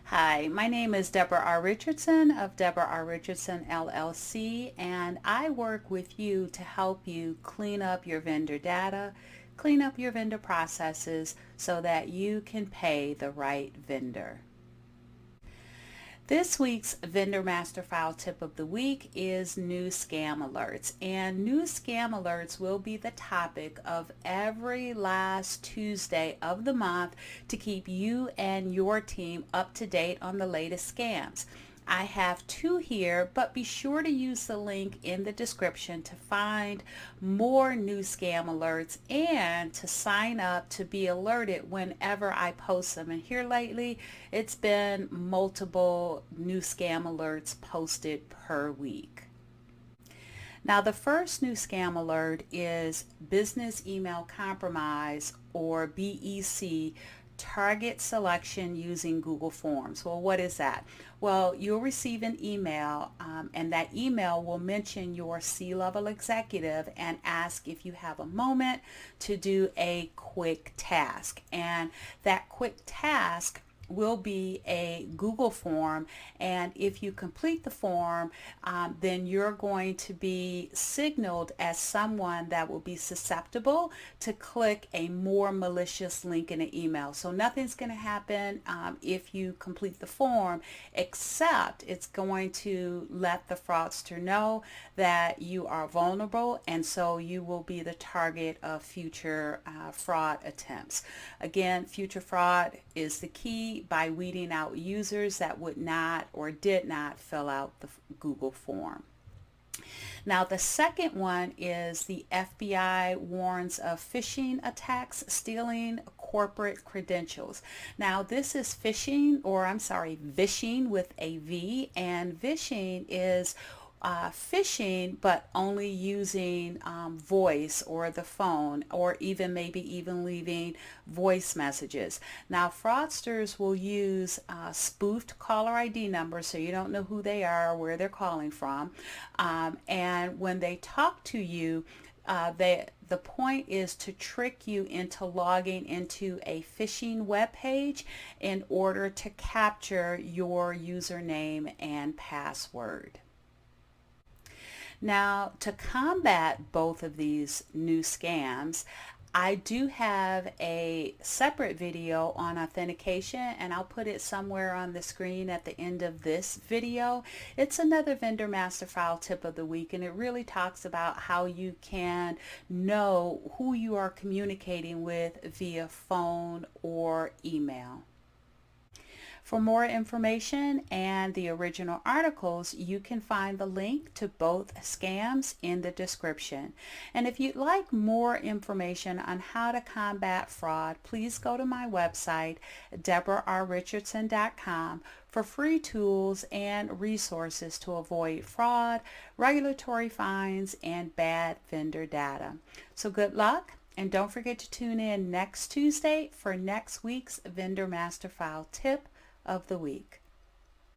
Hi, my name is Debra R. Richardson of Debra R. Richardson LLC, and I work with you to help you clean up your vendor data, clean up your vendor processes so that you can pay the right vendor. This week's Vendor Master File Tip of the Week is new scam alerts. And new scam alerts will be the topic of every last Tuesday of the month to keep you and your team up to date on the latest scams. I have two here, but be sure to use the link in the description to find more new scam alerts and to sign up to be alerted whenever I post them. And here lately, it's been multiple new scam alerts posted per week. Now, the first new scam alert is business email compromise, or BEC, target selection using Google Forms. Well, what is that? Well, you'll receive an email and that email will mention your C-level executive and ask if you have a moment to do a quick task. And that quick task will be a Google form, and if you complete the form, then you're going to be signaled as someone that will be susceptible to click a more malicious link in an email. So nothing's going to happen if you complete the form, except it's going to let the fraudster know that you are vulnerable, and so you will be the target of future fraud attempts. Again, future fraud is the key by weeding out users that would not or did not fill out the Google form. Now, the second one is the FBI warns of phishing attacks stealing corporate credentials. Now, this is vishing with a V, and vishing is phishing, but only using voice or the phone, or maybe even leaving voice messages. Now, fraudsters will use spoofed caller ID numbers, so you don't know who they are or where they're calling from. And when they talk to you, the point is to trick you into logging into a phishing web page in order to capture your username and password. Now, to combat both of these new scams, I do have a separate video on authentication, and I'll put it somewhere on the screen at the end of this video. It's another Vendor Master File Tip of the Week, and it really talks about how you can know who you are communicating with via phone or email. For more information and the original articles, you can find the link to both scams in the description. And if you'd like more information on how to combat fraud, please go to my website, debrarrichardson.com, for free tools and resources to avoid fraud, regulatory fines, and bad vendor data. So good luck, and don't forget to tune in next Tuesday for next week's Vendor Master File Tip of the Week.